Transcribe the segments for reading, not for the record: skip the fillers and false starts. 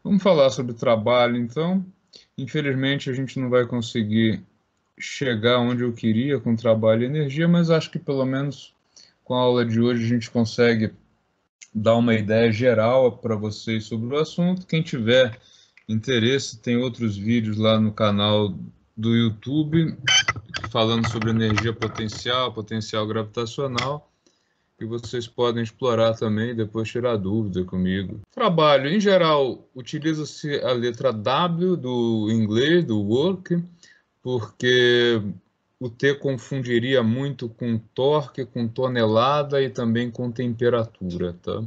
Vamos falar sobre trabalho, então. Infelizmente, a gente não vai conseguir chegar onde eu queria com trabalho e energia, mas acho que pelo menos com a aula de hoje a gente consegue dar uma ideia geral para vocês sobre o assunto. Quem tiver interesse, tem outros vídeos lá no canal do YouTube falando sobre energia potencial, potencial gravitacional, que vocês podem explorar também e depois tirar dúvida comigo. Trabalho, em geral, utiliza-se a letra W do inglês, do work, porque o T confundiria muito com torque, com tonelada e também com temperatura, tá?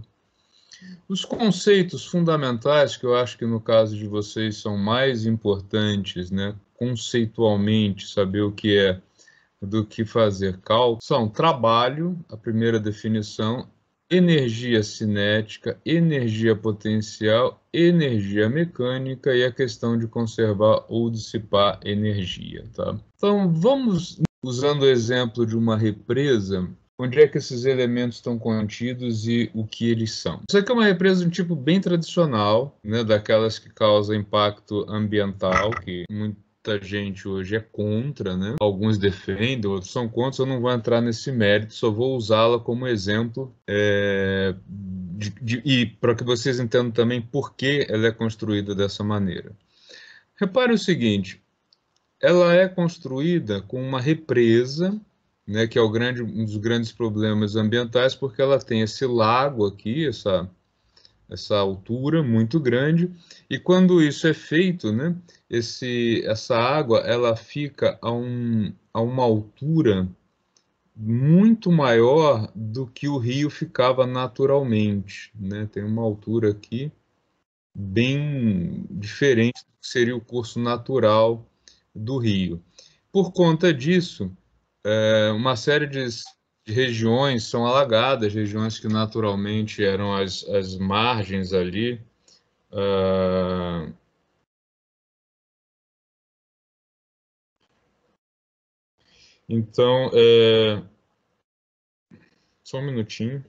Os conceitos fundamentais, que eu acho que no caso de vocês são mais importantes, né, conceitualmente, saber o que é do que fazer cálculo, são trabalho, a primeira definição, energia cinética, energia potencial, energia mecânica e a questão de conservar ou dissipar energia, tá? Então, vamos usando o exemplo de uma represa. Onde é que esses elementos estão contidos e o que eles são? Isso aqui é uma represa de um tipo bem tradicional, né, daquelas que causam impacto ambiental, que muita gente hoje é contra, né? Alguns defendem, outros são contra. Eu não vou entrar nesse mérito, só vou usá-la como exemplo e para que vocês entendam também por que ela é construída dessa maneira. Repare o seguinte, ela é construída com uma represa, né, que é um dos grandes problemas ambientais, porque ela tem esse lago aqui, essa altura muito grande, e quando isso é feito, né, essa água ela fica a uma altura muito maior do que o rio ficava naturalmente, né? Tem uma altura aqui bem diferente do que seria o curso natural do rio. Por conta disso, uma série de regiões são alagadas, regiões que naturalmente eram as margens ali. Então, só um minutinho.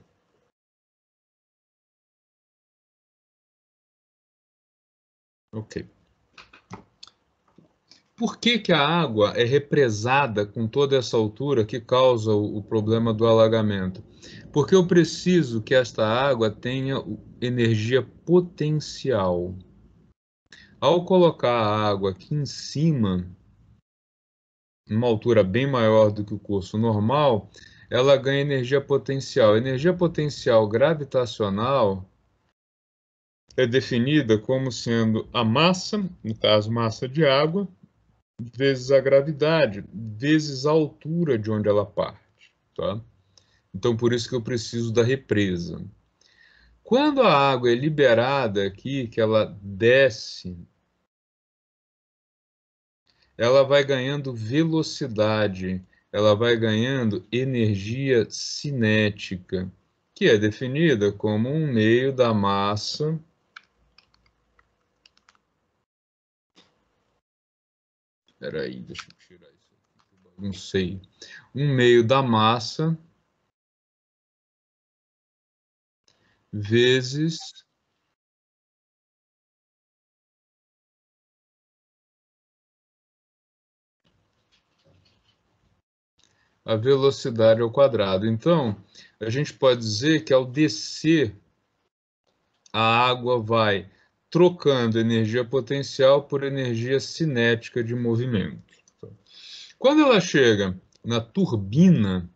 Ok. Por que que a água é represada com toda essa altura que causa o problema do alagamento? Porque eu preciso que esta água tenha energia potencial. Ao colocar a água aqui em cima, numa altura bem maior do que o curso normal, ela ganha energia potencial. Energia potencial gravitacional é definida como sendo a massa, no caso, massa de água, vezes a gravidade, vezes a altura de onde ela parte, tá? Então, por isso que eu preciso da represa. Quando a água é liberada aqui, que ela desce, ela vai ganhando velocidade, ela vai ganhando energia cinética, que é definida como um meio da massa. Espera aí, deixa eu tirar isso aqui, não sei. Um meio da massa vezes a velocidade ao quadrado. Então, a gente pode dizer que ao descer, a água vai trocando energia potencial por energia cinética de movimento. Quando ela chega na turbina,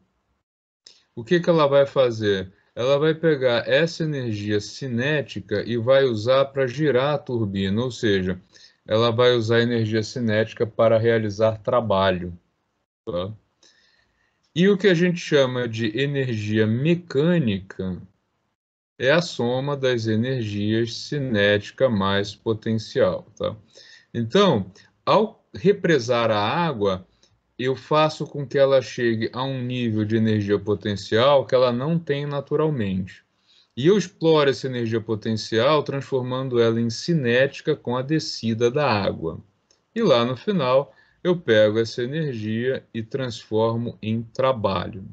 o que que ela vai fazer? Ela vai pegar essa energia cinética e vai usar para girar a turbina, ou seja, ela vai usar a energia cinética para realizar trabalho. Tá? E o que a gente chama de energia mecânica é a soma das energias cinética mais potencial. Tá? Então, ao represar a água, eu faço com que ela chegue a um nível de energia potencial que ela não tem naturalmente. E eu exploro essa energia potencial transformando ela em cinética com a descida da água. E lá no final, eu pego essa energia e transformo em trabalho.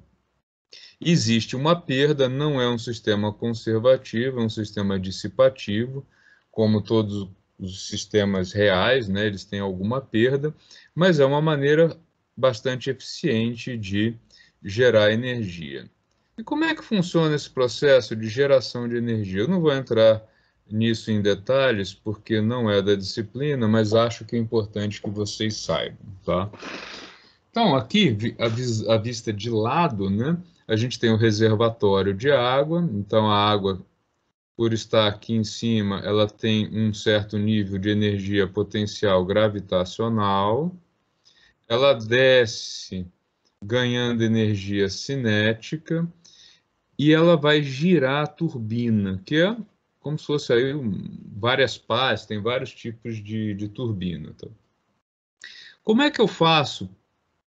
Existe uma perda, não é um sistema conservativo, é um sistema dissipativo, como todos os sistemas reais, né, eles têm alguma perda, mas é uma maneira bastante eficiente de gerar energia. E como é que funciona esse processo de geração de energia? Eu não vou entrar nisso em detalhes, porque não é da disciplina, mas acho que é importante que vocês saibam, tá? Então, aqui, à vista de lado, né, a gente tem o reservatório de água. Então, a água, por estar aqui em cima, ela tem um certo nível de energia potencial gravitacional. Ela desce ganhando energia cinética e ela vai girar a turbina, que é como se fosse aí várias pás, tem vários tipos de turbina. Tá? Como é que eu faço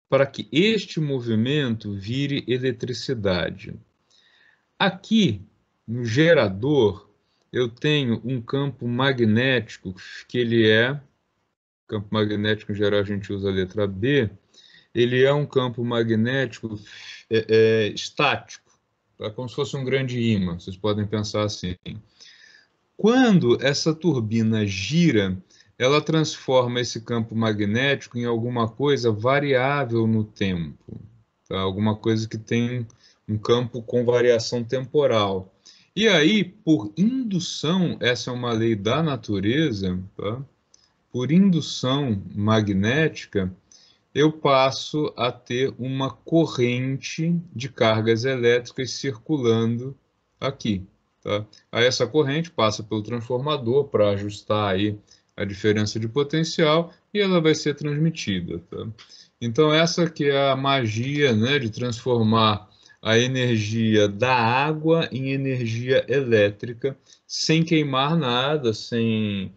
para que este movimento vire eletricidade? Aqui, no gerador, eu tenho um campo magnético, que ele é, campo magnético em geral a gente usa a letra B, ele é um campo magnético estático, é como se fosse um grande ímã, vocês podem pensar assim. Quando essa turbina gira, ela transforma esse campo magnético em alguma coisa variável no tempo, tá? Alguma coisa que tem um campo com variação temporal. E aí, por indução, essa é uma lei da natureza, tá? Por indução magnética, eu passo a ter uma corrente de cargas elétricas circulando aqui. Tá? Aí essa corrente passa pelo transformador para ajustar aí a diferença de potencial e ela vai ser transmitida. Tá? Então essa que é a magia, né, de transformar a energia da água em energia elétrica sem queimar nada, sem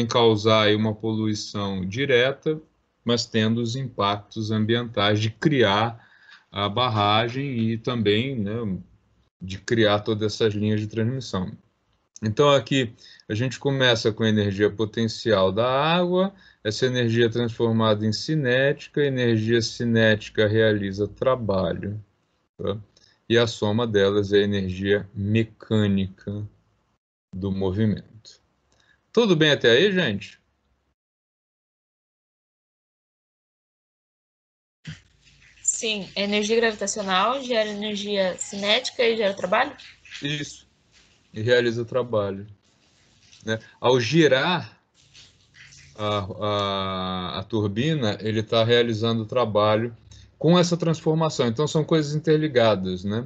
causar aí uma poluição direta, mas tendo os impactos ambientais de criar a barragem e também, né, de criar todas essas linhas de transmissão. Então, aqui a gente começa com a energia potencial da água, essa energia é transformada em cinética, a energia cinética realiza trabalho, tá? E a soma delas é a energia mecânica do movimento. Tudo bem até aí, gente? Sim, energia gravitacional gera energia cinética e gera trabalho? Isso, e realiza trabalho, né? Ao girar a turbina, ele está realizando o trabalho com essa transformação. Então, são coisas interligadas, né?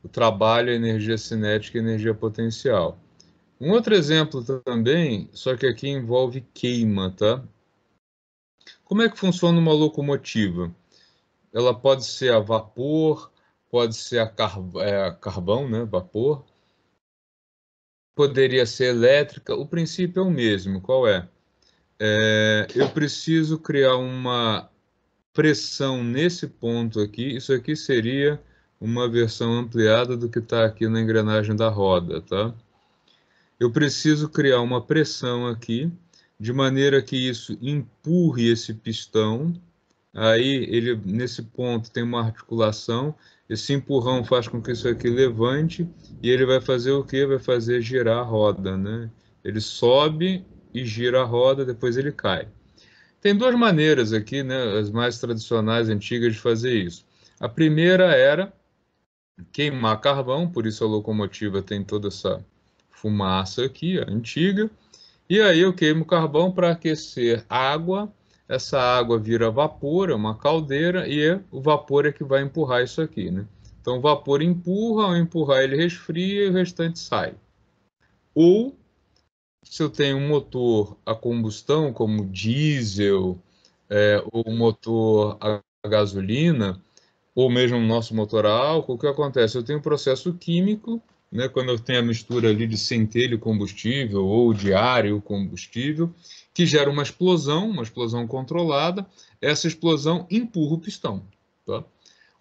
O trabalho, a energia cinética e a energia potencial. Um outro exemplo também, só que aqui envolve queima, tá? Como é que funciona uma locomotiva? Ela pode ser a vapor, pode ser a carvão, né? Vapor. Poderia ser elétrica. O princípio é o mesmo. Qual é? Eu preciso criar uma pressão nesse ponto aqui. Isso aqui seria uma versão ampliada do que está aqui na engrenagem da roda, tá? Eu preciso criar uma pressão aqui, de maneira que isso empurre esse pistão. Aí, ele, nesse ponto, tem uma articulação. Esse empurrão faz com que isso aqui levante e ele vai fazer o quê? Vai fazer girar a roda, né? Ele sobe e gira a roda, depois ele cai. Tem duas maneiras aqui, né, as mais tradicionais, antigas, de fazer isso. A primeira era queimar carvão, por isso a locomotiva tem toda essa fumaça aqui, a antiga. E aí eu queimo carvão para aquecer água. Essa água vira vapor, é uma caldeira, e o vapor é que vai empurrar isso aqui, né? Então o vapor empurra, ao empurrar ele resfria e o restante sai. Ou se eu tenho um motor a combustão, como diesel, ou motor a gasolina, ou mesmo o nosso motor a álcool, o que acontece? Eu tenho um processo químico, né, quando eu tenho a mistura ali de centelho combustível ou de ar e combustível, que gera uma explosão controlada. Essa explosão empurra o pistão. Tá?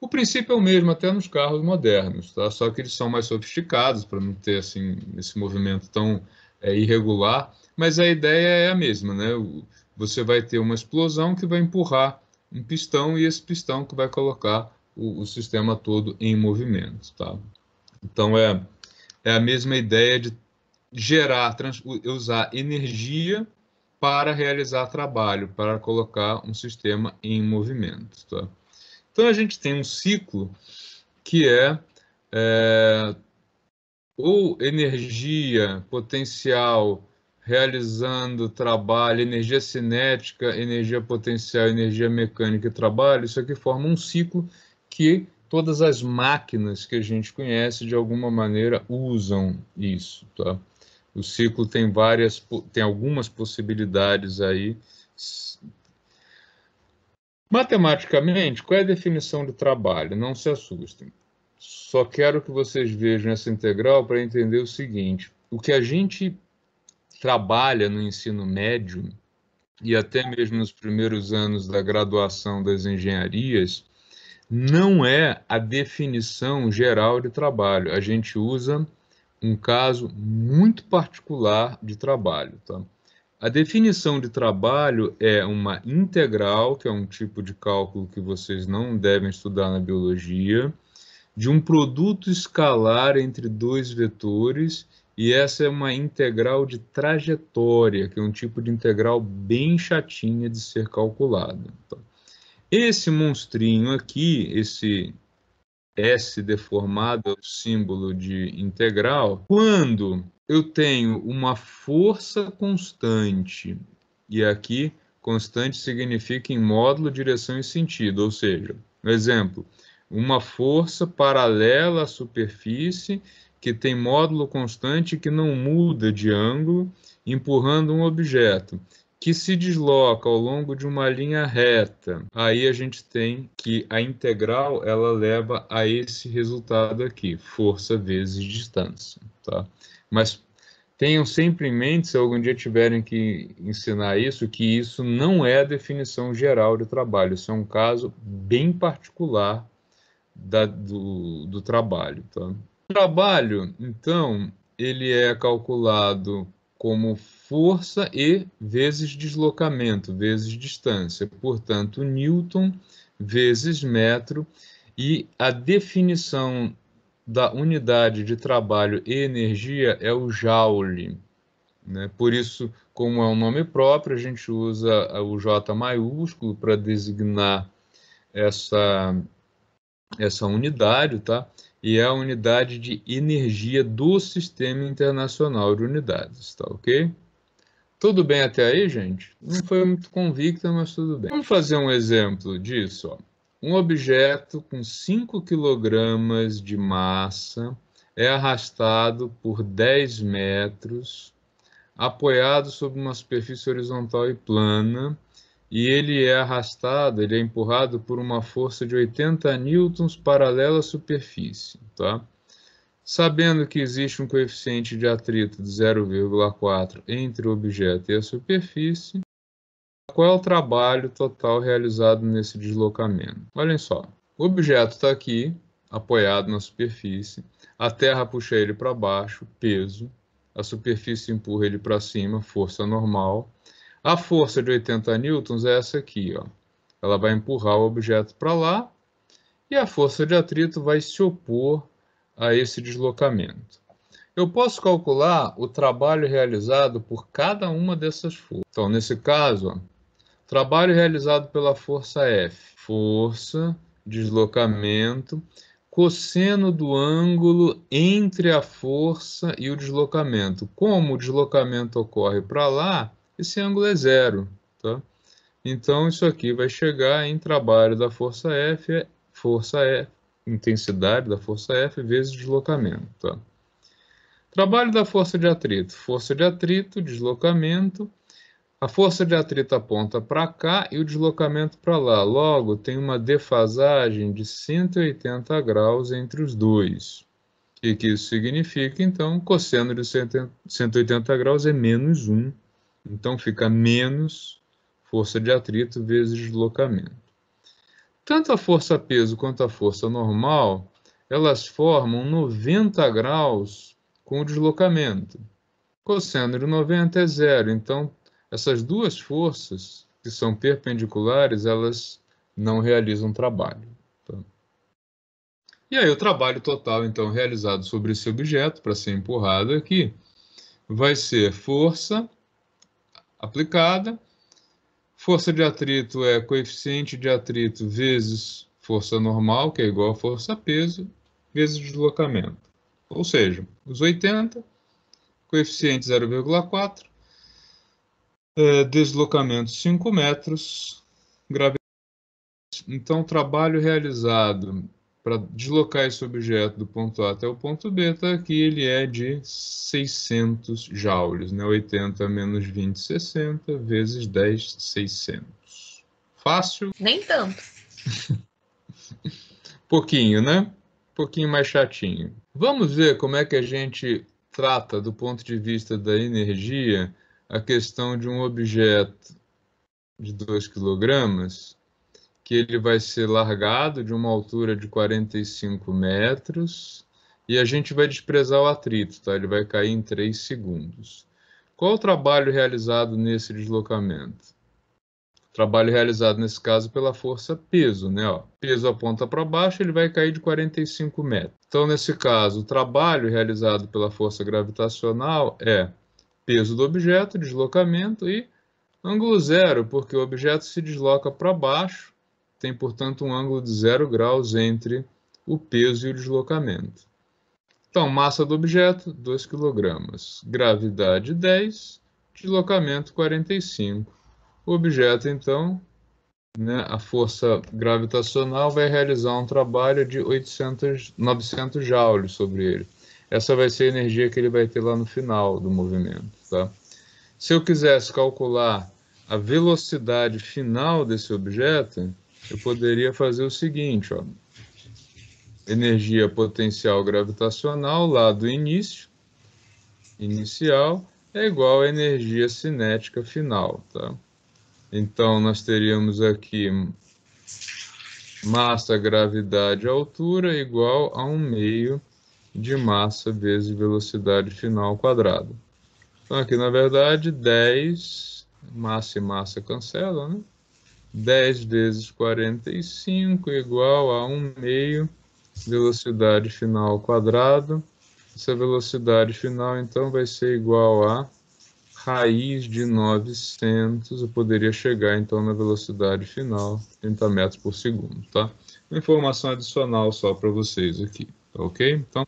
O princípio é o mesmo até nos carros modernos, tá? Só que eles são mais sofisticados para não ter assim esse movimento tão irregular, mas a ideia é a mesma, né? Você vai ter uma explosão que vai empurrar um pistão e esse pistão que vai colocar o sistema todo em movimento, tá? Então é a mesma ideia de usar energia para realizar trabalho, para colocar um sistema em movimento. Tá? Então, a gente tem um ciclo que é ou energia potencial realizando trabalho, energia cinética, energia potencial, energia mecânica e trabalho. Isso aqui forma um ciclo que todas as máquinas que a gente conhece, de alguma maneira, usam isso. Tá? O ciclo tem algumas possibilidades aí. Matematicamente, qual é a definição de trabalho? Não se assustem. Só quero que vocês vejam essa integral para entender o seguinte: o que a gente trabalha no ensino médio e até mesmo nos primeiros anos da graduação das engenharias não é a definição geral de trabalho. A gente usa um caso muito particular de trabalho, tá? A definição de trabalho é uma integral, que é um tipo de cálculo que vocês não devem estudar na biologia, de um produto escalar entre dois vetores, e essa é uma integral de trajetória, que é um tipo de integral bem chatinha de ser calculada. Tá? Esse monstrinho aqui, esse S deformado, é o símbolo de integral, quando eu tenho uma força constante, e aqui constante significa em módulo, direção e sentido, ou seja, um exemplo, uma força paralela à superfície que tem módulo constante que não muda de ângulo, empurrando um objeto que se desloca ao longo de uma linha reta. Aí a gente tem que a integral ela leva a esse resultado aqui, força vezes distância, tá? Mas tenham sempre em mente, se algum dia tiverem que ensinar isso, que isso não é a definição geral de trabalho, isso é um caso bem particular do trabalho, tá? O trabalho, então, ele é calculado como força e vezes deslocamento, vezes distância. Portanto, Newton vezes metro, e a definição da unidade de trabalho e energia é o joule, né? Por isso, como é um nome próprio, a gente usa o J maiúsculo para designar essa unidade, tá? E é a unidade de energia do Sistema Internacional de Unidades, tá ok? Tudo bem até aí, gente? Não foi muito convicta, mas tudo bem. Vamos fazer um exemplo disso, ó. Um objeto com 5 kg de massa é arrastado por 10 metros, apoiado sobre uma superfície horizontal e plana, e ele é arrastado, ele é empurrado por uma força de 80 newtons paralela à superfície, tá? Sabendo que existe um coeficiente de atrito de 0,4 entre o objeto e a superfície, qual é o trabalho total realizado nesse deslocamento? Olhem só, o objeto está aqui, apoiado na superfície, a Terra puxa ele para baixo, peso, a superfície empurra ele para cima, força normal. A força de 80 newtons é essa aqui, ó. Ela vai empurrar o objeto para lá e a força de atrito vai se opor a esse deslocamento. Eu posso calcular o trabalho realizado por cada uma dessas forças. Então, nesse caso, ó, trabalho realizado pela força F, força, deslocamento, cosseno do ângulo entre a força e o deslocamento. Como o deslocamento ocorre para lá, esse ângulo é zero, tá? Então, isso aqui vai chegar em trabalho da força F, intensidade da força F vezes deslocamento, tá? Trabalho da força de atrito, deslocamento. A força de atrito aponta para cá e o deslocamento para lá. Logo, tem uma defasagem de 180 graus entre os dois. O que isso significa? Então, cosseno de 180 graus é menos 1. Então, fica menos força de atrito vezes deslocamento. Tanto a força-peso quanto a força normal, elas formam 90 graus com o deslocamento. Cosseno de 90 é zero. Então, essas duas forças, que são perpendiculares, elas não realizam trabalho. Tá? E aí o trabalho total, então, realizado sobre esse objeto, para ser empurrado aqui, vai ser força aplicada, força de atrito é coeficiente de atrito vezes força normal, que é igual a força-peso, vezes deslocamento. Ou seja, os 80, coeficiente 0,4, deslocamento 5 metros, gravidade. Então, o trabalho realizado para deslocar esse objeto do ponto A até o ponto B, tá aqui, ele é de 600 joules, né? 80 menos 20, 60, vezes 10, 600. Fácil? Nem tanto. Pouquinho, né? Pouquinho mais chatinho. Vamos ver como é que a gente trata, do ponto de vista da energia, a questão de um objeto de 2 quilogramas, que ele vai ser largado de uma altura de 45 metros e a gente vai desprezar o atrito, tá? Ele vai cair em 3 segundos. Qual o trabalho realizado nesse deslocamento? O trabalho realizado nesse caso pela força peso, né? Ó, peso aponta para baixo, ele vai cair de 45 metros. Então, nesse caso, o trabalho realizado pela força gravitacional é peso do objeto, deslocamento e ângulo zero, porque o objeto se desloca para baixo, tem, portanto, um ângulo de 0 graus entre o peso e o deslocamento. Então, massa do objeto, 2 kg. Gravidade, 10. Deslocamento, 45. O objeto, então, né, a força gravitacional vai realizar um trabalho de 900 joules sobre ele. Essa vai ser a energia que ele vai ter lá no final do movimento, tá? Se eu quisesse calcular a velocidade final desse objeto, eu poderia fazer o seguinte, ó. Energia potencial gravitacional lá do início, inicial, é igual a energia cinética final, tá? Então, nós teríamos aqui massa, gravidade, altura igual a 1/2 de massa vezes velocidade final ao quadrado. Então, aqui, na verdade, 10, massa e massa cancela, né? 10 vezes 45 igual a 1/2 velocidade final ao quadrado. Essa velocidade final, então, vai ser igual a raiz de 900. Eu poderia chegar, então, na velocidade final, 30 metros por segundo, tá? Uma informação adicional só para vocês aqui, tá ok? Então,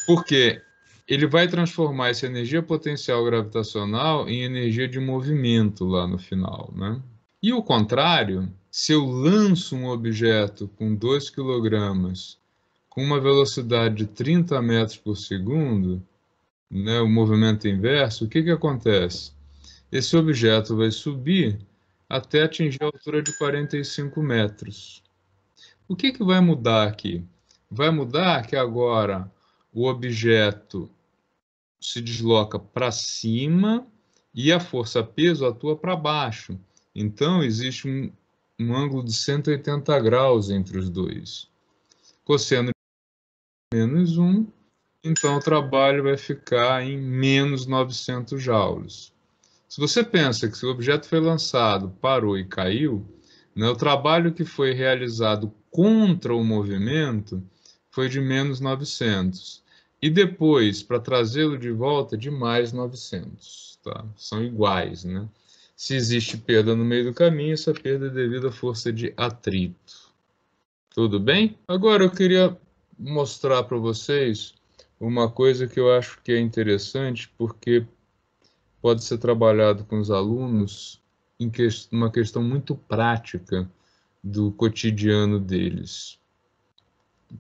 por quê? Ele vai transformar essa energia potencial gravitacional em energia de movimento lá no final, né? E o contrário, se eu lanço um objeto com 2 kg com uma velocidade de 30 metros por segundo, né, o movimento inverso, o que que acontece? Esse objeto vai subir até atingir a altura de 45 metros. O que que vai mudar aqui? Vai mudar que agora o objeto se desloca para cima e a força-peso atua para baixo. Então, existe um ângulo de 180 graus entre os dois. Cosseno de menos 1, então o trabalho vai ficar em menos 900 joules. Se você pensa que se o objeto foi lançado, parou e caiu, né, o trabalho que foi realizado contra o movimento foi de menos 900. E depois, para trazê-lo de volta, de mais 900. Tá? São iguais, né? Se existe perda no meio do caminho, essa perda é devido à força de atrito. Tudo bem? Agora eu queria mostrar para vocês uma coisa que eu acho que é interessante, porque pode ser trabalhado com os alunos em uma questão muito prática do cotidiano deles,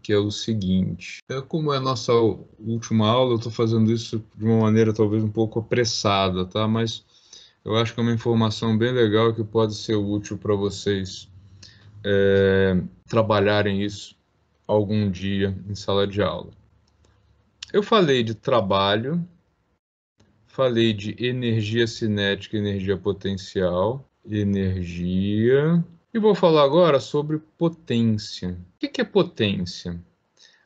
que é o seguinte. Como é a nossa última aula, eu estou fazendo isso de uma maneira talvez um pouco apressada, tá? Mas eu acho que é uma informação bem legal que pode ser útil para vocês trabalharem isso algum dia em sala de aula. Eu falei de trabalho, falei de energia cinética e energia potencial, energia, e vou falar agora sobre potência. O que é potência?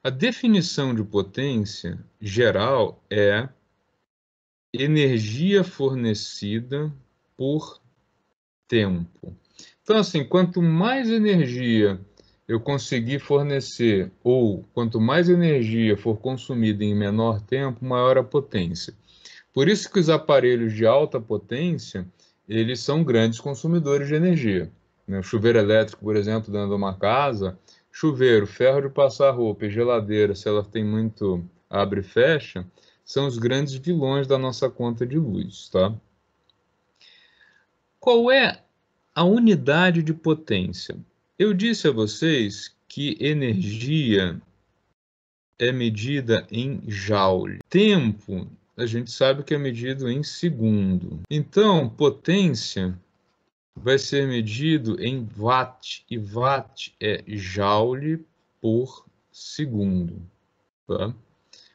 A definição de potência geral é energia fornecida por tempo. Então, assim, quanto mais energia eu conseguir fornecer, ou quanto mais energia for consumida em menor tempo, maior a potência. Por isso que os aparelhos de alta potência, eles são grandes consumidores de energia, né? O chuveiro elétrico, por exemplo, dentro de uma casa, chuveiro, ferro de passar roupa e geladeira, se ela tem muito abre e fecha, são os grandes vilões da nossa conta de luz, tá? Qual é a unidade de potência? Eu disse a vocês que energia é medida em joule. Tempo, a gente sabe que é medido em segundo. Então, potência vai ser medido em watt, e watt é joule por segundo. Tá?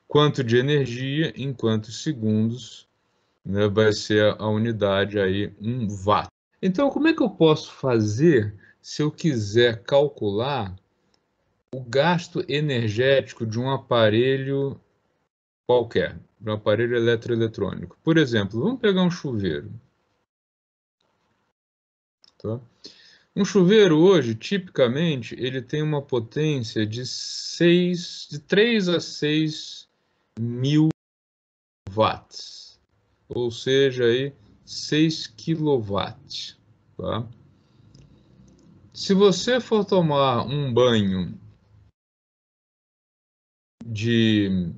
Quanto de energia em quantos segundos, né, vai ser a unidade aí, 1 watt. Então, como é que eu posso fazer se eu quiser calcular o gasto energético de um aparelho qualquer, de um aparelho eletroeletrônico? Por exemplo, vamos pegar um chuveiro. Tá? Um chuveiro hoje, tipicamente, ele tem uma potência de 3 a 6 mil watts, ou seja, aí 6 quilowatts. Tá? Se você for tomar um banho de...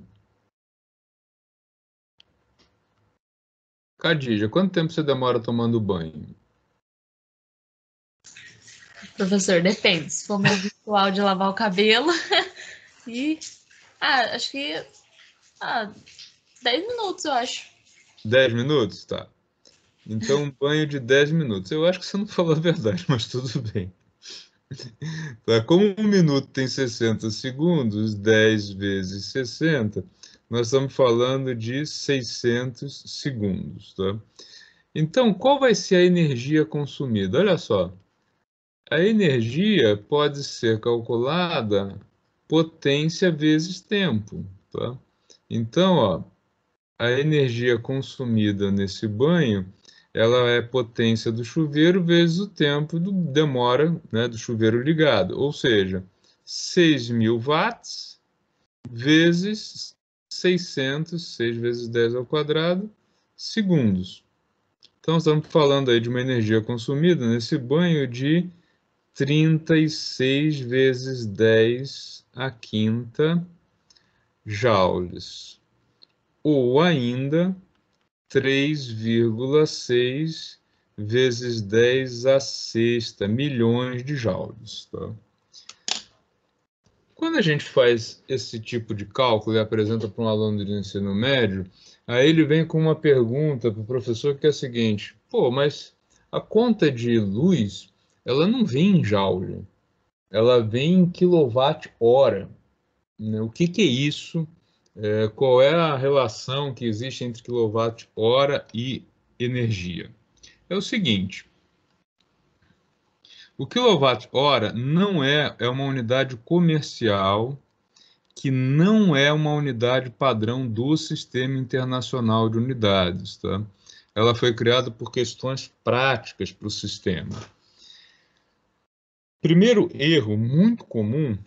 Khadija, quanto tempo você demora tomando banho? Professor, depende. Se for meu ritual de lavar o cabelo e... acho que... 10 minutos, eu acho. 10 minutos? Tá. Então, um banho de 10 minutos. Eu acho que você não falou a verdade, mas tudo bem. Tá? Como um minuto tem 60 segundos, 10 vezes 60, nós estamos falando de 600 segundos. Tá? Então, qual vai ser a energia consumida? Olha só, a energia pode ser calculada potência vezes tempo. Tá? Então, ó, a energia consumida nesse banho, ela é potência do chuveiro vezes o tempo demora, né, do chuveiro ligado, ou seja, 6.000 watts vezes 600, 6 vezes 10 ao quadrado, segundos. Então, estamos falando aí de uma energia consumida nesse banho de 36 vezes 10 à quinta joules. Ou ainda 3,6 vezes 10 à sexta milhões de joules. Tá? Quando a gente faz esse tipo de cálculo e apresenta para um aluno de ensino médio, aí ele vem com uma pergunta para o professor que é a seguinte: pô, mas a conta de luz, ela não vem em joule, ela vem em quilowatt-hora. Né? O que que é isso? Qual é a relação que existe entre quilowatt-hora e energia? É o seguinte: o quilowatt-hora não é uma unidade comercial, que não é uma unidade padrão do Sistema Internacional de Unidades. Tá? Ela foi criada por questões práticas para o sistema. Primeiro erro muito comum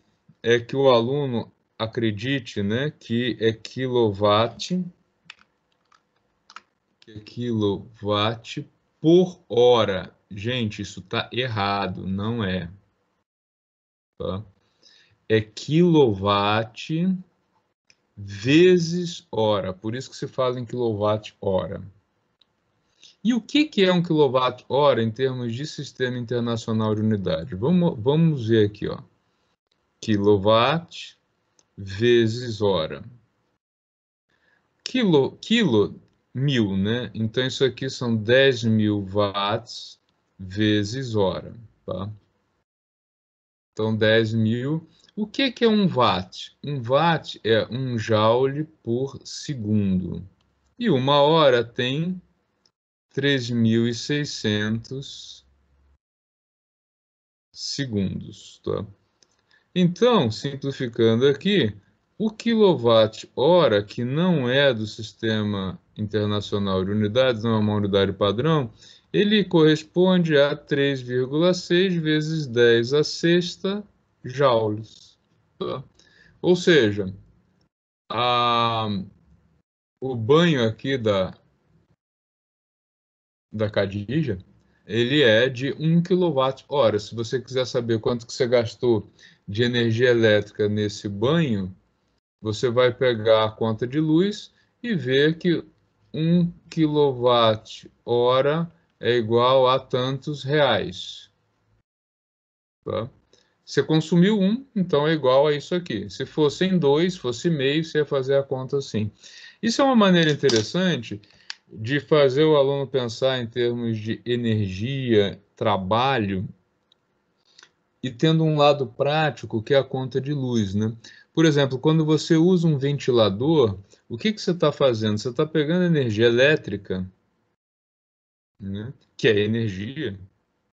é que o aluno acredite, né, que é quilowatt por hora. Gente, isso está errado, não é. Tá? É quilowatt vezes hora, por isso que se fala em quilowatt-hora. E o que é um quilowatt-hora em termos de Sistema Internacional de Unidade? Vamos ver aqui, ó. Quilowatt vezes hora. Quilo, 1000, né? Então, isso aqui são 10.000 watts vezes hora, tá? Então, 10.000. O que é um watt? Um watt é 1 joule por segundo. E uma hora tem 3.600 segundos, tá? Então, simplificando aqui, o quilowatt-hora, que não é do Sistema Internacional de Unidades, não é uma unidade padrão, ele corresponde a 3,6 vezes 10 à sexta joules. Tá? Ou seja, o banho aqui da Khadija, ele é de 1 kWh. Se você quiser saber quanto que você gastou de energia elétrica nesse banho, você vai pegar a conta de luz e ver que 1 kWh é igual a tantos reais. Tá? Você consumiu 1, então é igual a isso aqui. Se fossem 2, fosse meio, você ia fazer a conta assim. Isso é uma maneira interessante de fazer o aluno pensar em termos de energia, trabalho, e tendo um lado prático, que é a conta de luz, né? Por exemplo, quando você usa um ventilador, o que você está fazendo? Você está pegando energia elétrica, né? Que é energia,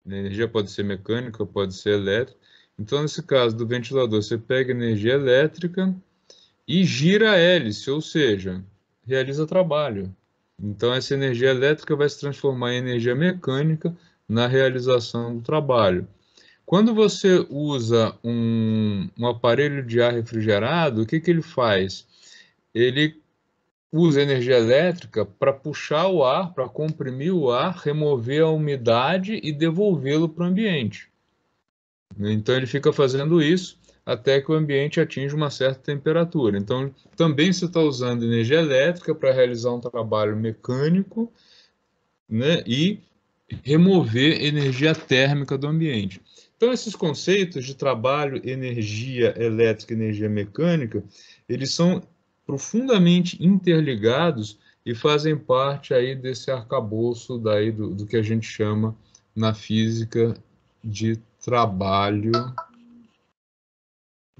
né? Energia pode ser mecânica, pode ser elétrica. Então, nesse caso do ventilador, você pega energia elétrica e gira a hélice, ou seja, realiza trabalho. Então, essa energia elétrica vai se transformar em energia mecânica na realização do trabalho. Quando você usa um aparelho de ar refrigerado, o que ele faz? Ele usa energia elétrica para puxar o ar, para comprimir o ar, remover a umidade e devolvê-lo para o ambiente. Então ele fica fazendo isso até que o ambiente atinja uma certa temperatura. Então também você está usando energia elétrica para realizar um trabalho mecânico, né, e remover energia térmica do ambiente. Então, esses conceitos de trabalho, energia elétrica e energia mecânica, eles são profundamente interligados e fazem parte aí desse arcabouço daí do que a gente chama na física de trabalho,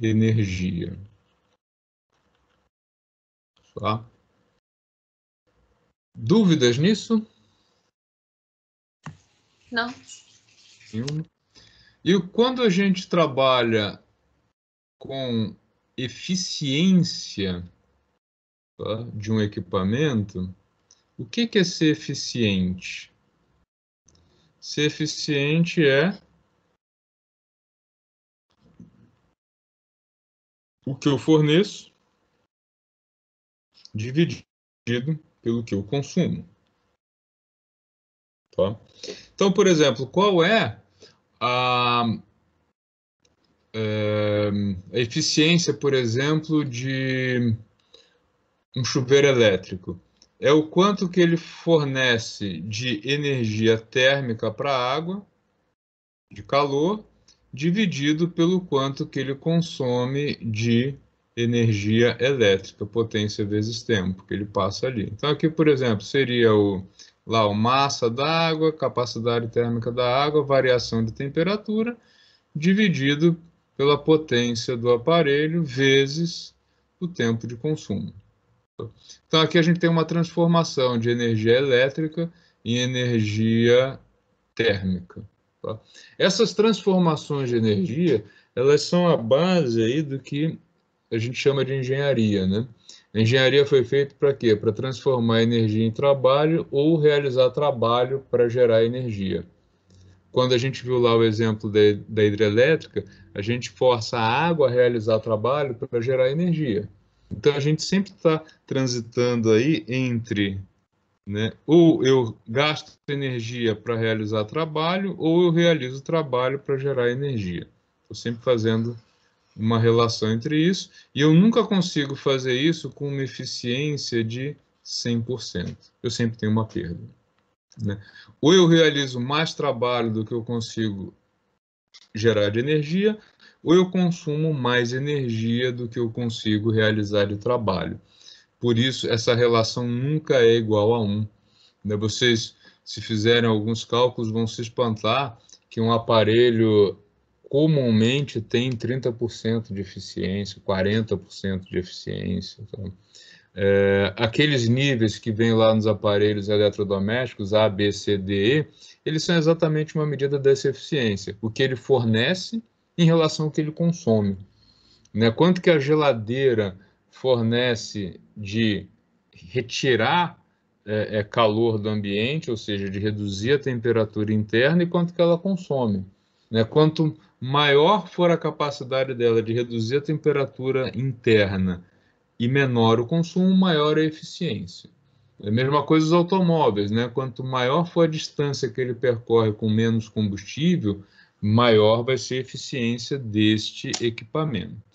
energia. Tá? Dúvidas nisso? Não. Nenhuma. E quando a gente trabalha com eficiência, tá, de um equipamento, o que é ser eficiente? Ser eficiente é o que eu forneço dividido pelo que eu consumo. Tá? Então, por exemplo, qual é a, a eficiência, por exemplo, de um chuveiro elétrico? É o quanto que ele fornece de energia térmica para a água, de calor, dividido pelo quanto que ele consome de energia elétrica, potência vezes tempo, que ele passa ali. Então aqui, por exemplo, seria lá o massa da água, capacidade térmica da água, variação de temperatura, dividido pela potência do aparelho vezes o tempo de consumo. Então aqui a gente tem uma transformação de energia elétrica em energia térmica. Tá? Essas transformações de energia, elas são a base aí do que a gente chama de engenharia, né? A engenharia foi feita para quê? Para transformar energia em trabalho ou realizar trabalho para gerar energia. Quando a gente viu lá o exemplo da hidrelétrica, a gente força a água a realizar trabalho para gerar energia. Então a gente sempre está transitando aí entre, né, ou eu gasto energia para realizar trabalho, ou eu realizo trabalho para gerar energia. Estou sempre fazendo uma relação entre isso, e eu nunca consigo fazer isso com uma eficiência de 100%. Eu sempre tenho uma perda. Né? Ou eu realizo mais trabalho do que eu consigo gerar de energia, ou eu consumo mais energia do que eu consigo realizar de trabalho. Por isso, essa relação nunca é igual a 1. Vocês, se fizerem alguns cálculos, vão se espantar que um aparelho comumente tem 30% de eficiência, 40% de eficiência. Então, aqueles níveis que vêm lá nos aparelhos eletrodomésticos, A, B, C, D, E, eles são exatamente uma medida dessa eficiência, o que ele fornece em relação ao que ele consome. Né? Quanto que a geladeira fornece de retirar calor do ambiente, ou seja, de reduzir a temperatura interna, e quanto que ela consome. Né? Quanto maior for a capacidade dela de reduzir a temperatura interna e menor o consumo, maior a eficiência. É a mesma coisa os automóveis, né? Quanto maior for a distância que ele percorre com menos combustível, maior vai ser a eficiência deste equipamento.